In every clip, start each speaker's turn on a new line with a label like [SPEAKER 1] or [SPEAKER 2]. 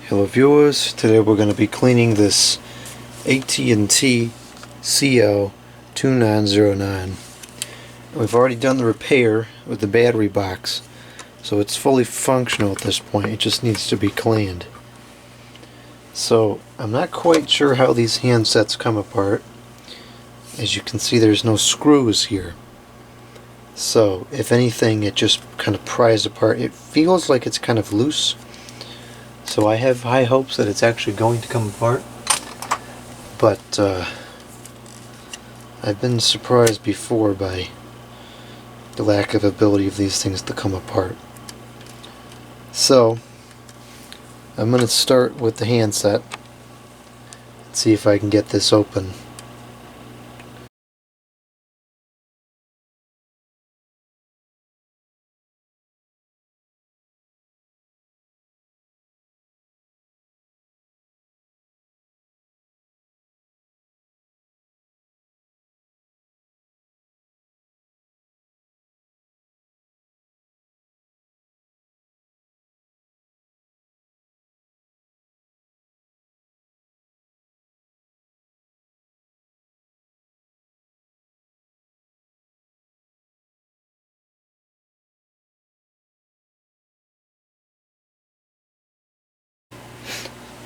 [SPEAKER 1] Hello viewers, today we're going to be cleaning this AT&T CL2909. We've already done the repair with the battery box, so it's fully functional at this point. It just needs to be cleaned. So I'm not quite sure how these handsets come apart. As you can see, there's no screws here. So if anything, it just kind of pries apart. It feels like it's kind of loose. So I have high hopes that it's actually going to come apart, but I've been surprised before by the lack of ability of these things to come apart. So I'm going to start with the handset and see if I can get this open.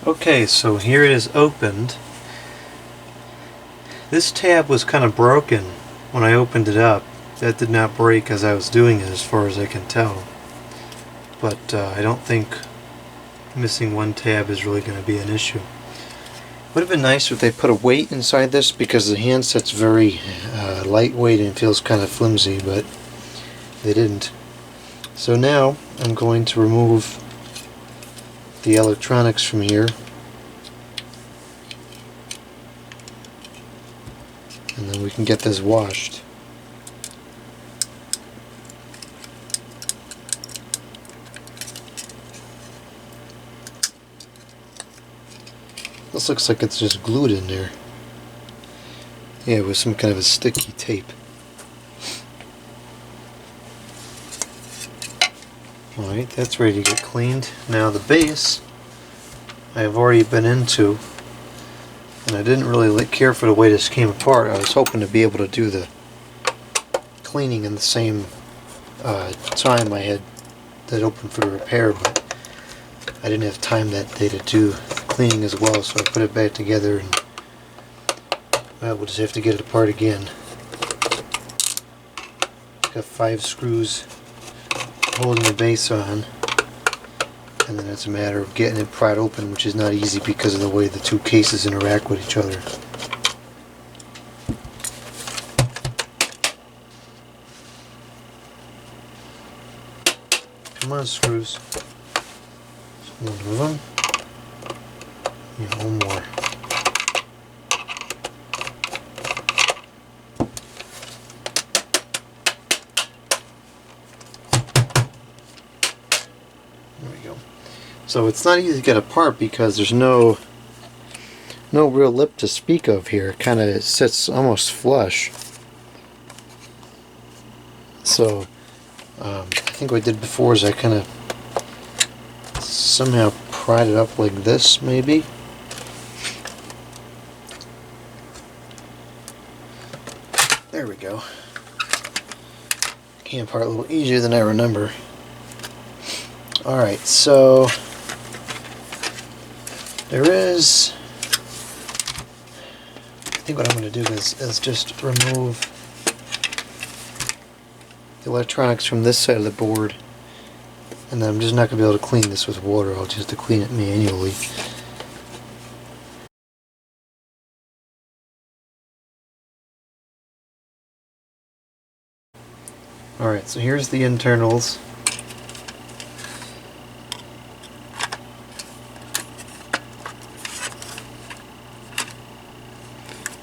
[SPEAKER 1] Okay, so here it is opened. This tab was kind of broken when I opened it up. That did not break as I was doing it, as far as I can tell. But I don't think missing one tab is really going to be an issue. Would have been nicer if they put a weight inside this, because the handset's very lightweight and feels kind of flimsy, but they didn't. So now I'm going to remove the electronics from here, and then we can get this washed. This looks like it's just glued in there. Yeah, with some kind of a sticky tape. Alright, that's ready to get cleaned. Now the base I have already been into, and I didn't really care for the way this came apart. I was hoping to be able to do the cleaning in the same time I had that open for the repair, but I didn't have time that day to do the cleaning as well, so I put it back together, and well, we'll just have to get it apart again. Got 5 screws holding the base on, and then it's a matter of getting it pried open, which is not easy because of the way the two cases interact with each other. Come on, screws. One of them. And one more. So it's not easy to get apart because there's no real lip to speak of here. It kind of sits almost flush. So I think what I did before is I kind of somehow pried it up like this, maybe. There we go. Came apart a little easier than I remember. Alright, so there is, I think what I'm going to do is just remove the electronics from this side of the board, and then I'm just not going to be able to clean this with water. I'll just have to clean it manually. Alright, so here's the internals.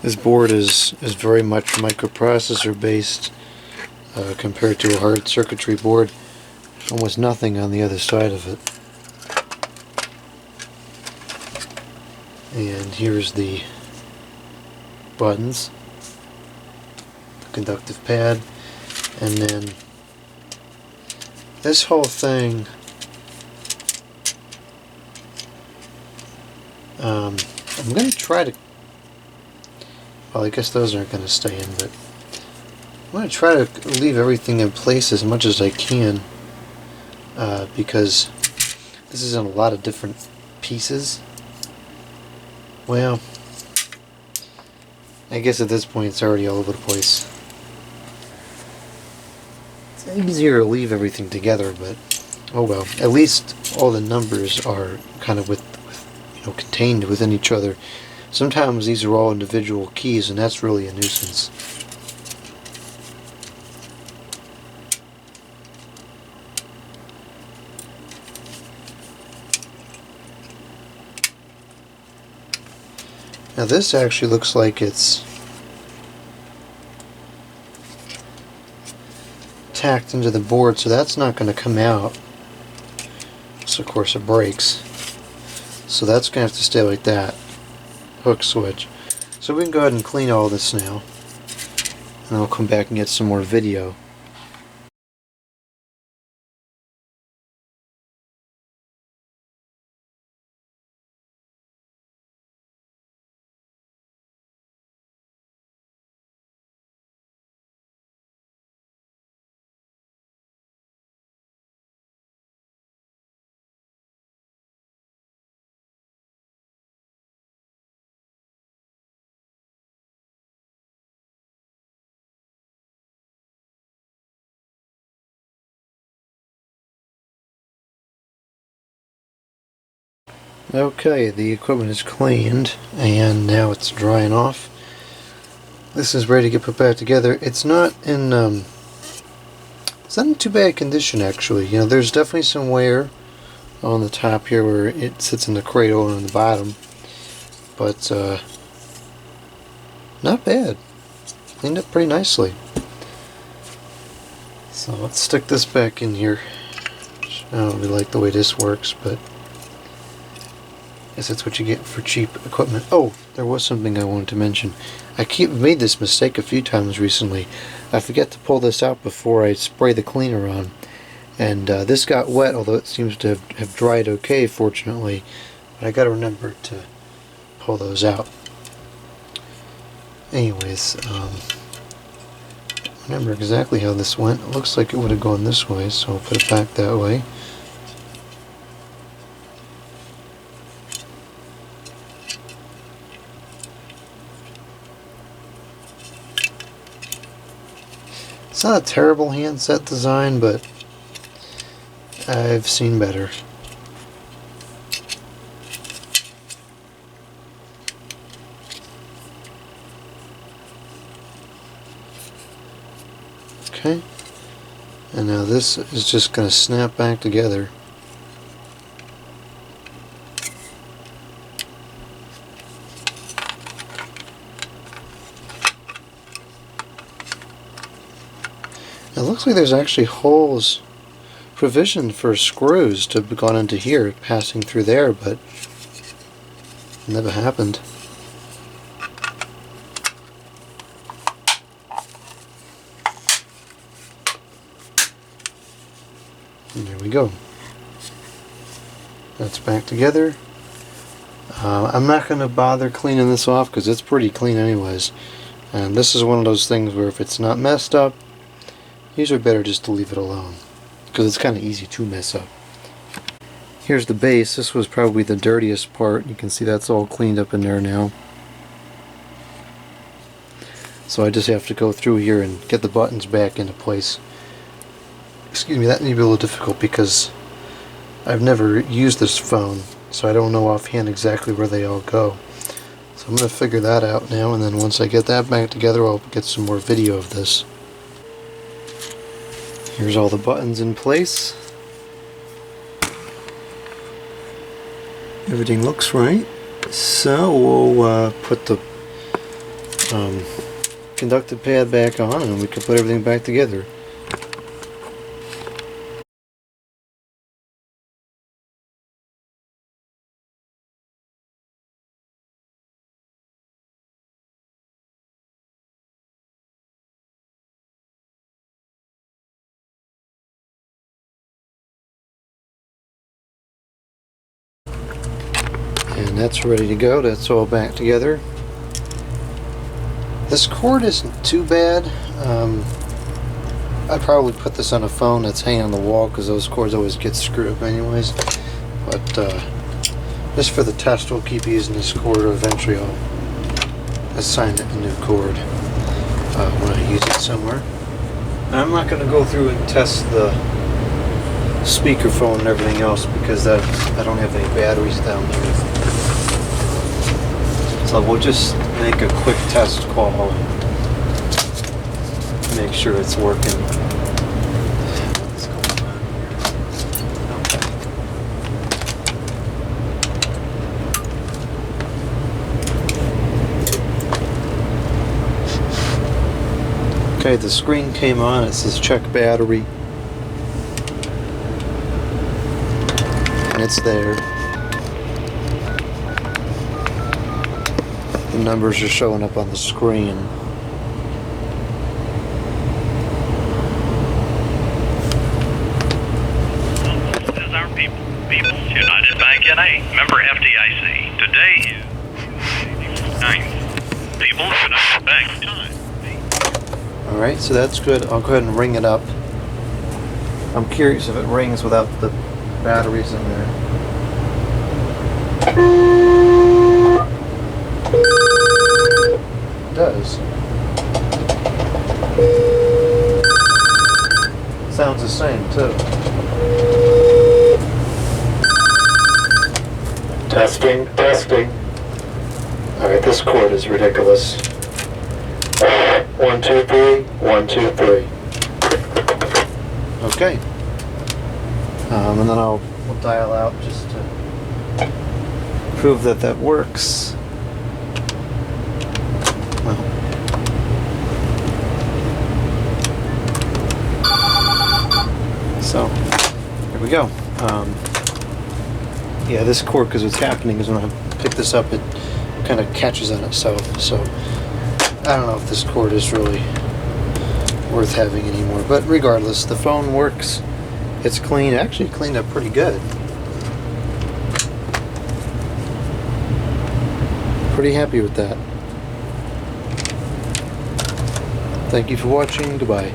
[SPEAKER 1] This board is very much microprocessor based compared to a hard circuitry board. Almost nothing on the other side of it. And here's the buttons, the conductive pad, and then this whole thing I'm going to try to, well, I guess those aren't going to stay in, but I'm going to try to leave everything in place as much as I can, because this is in a lot of different pieces. Well, I guess at this point it's already all over the place. It's easier to leave everything together, but oh well. At least all the numbers are kind of contained within each other. Sometimes these are all individual keys, and that's really a nuisance. Now this actually looks like it's tacked into the board, so that's not going to come out. So of course it breaks. So that's going to have to stay like that. Hook switch. So we can go ahead and clean all this now. And I'll come back and get some more video. Okay, the equipment is cleaned and now it's drying off. This is ready to get put back together. It's not in too bad condition actually. You know, there's definitely some wear on the top here where it sits in the cradle and on the bottom, but not bad. Cleaned up pretty nicely. So let's stick this back in here. I don't really like the way this works, but I guess that's what you get for cheap equipment. Oh, there was something I wanted to mention. I made this mistake a few times recently. I forget to pull this out before I spray the cleaner on. And this got wet, although it seems to have dried okay, fortunately. But I gotta remember to pull those out. Anyways, remember exactly how this went. It looks like it would have gone this way, so I'll put it back that way. It's not a terrible handset design, but I've seen better. Okay, and now this is just going to snap back together. It looks like there's actually holes provisioned for screws to have gone into here, passing through there, but it never happened. And there we go. That's back together. I'm not going to bother cleaning this off because it's pretty clean anyways. And this is one of those things where if it's not messed up, these are better just to leave it alone, because it's kind of easy to mess up. Here's the base. This was probably the dirtiest part. You can see that's all cleaned up in there now. So I just have to go through here and get the buttons back into place. Excuse me, that may be a little difficult because I've never used this phone, so I don't know offhand exactly where they all go. So I'm going to figure that out now, and then once I get that back together, I'll get some more video of this. Here's all the buttons in place. Everything looks right. So we'll put the conductive pad back on and we can put everything back together. And that's ready to go. That's all back together. This cord isn't too bad. I'd probably put this on a phone that's hanging on the wall because those cords always get screwed up anyways. But just for the test, we'll keep using this cord. Eventually I'll assign it a new cord when I use it somewhere. And I'm not going to go through and test the speakerphone and everything else because I don't have any batteries down there. So we'll just make a quick test call and make sure it's working. What's going on here? Okay, the screen came on. It says check battery. And it's there. The numbers are showing up on the screen.
[SPEAKER 2] This is our People's United Bank NA, member FDIC. Today is 9th. People's United Bank time.
[SPEAKER 1] Alright, so that's good. I'll go ahead and ring it up. I'm curious if it rings without the batteries in there. It does. Sounds the same too. Testing, testing. Alright, this cord is ridiculous. 1, 2, 3, 1, 2, 3. Okay. And then we'll dial out just to prove that that works. Well. So, here we go. Yeah, this cord, because what's happening is when I pick this up, it kind of catches on itself. So, I don't know if this cord is really worth having anymore. But regardless, the phone works. It's clean. Actually, it cleaned up pretty good. Pretty happy with that. Thank you for watching. Goodbye.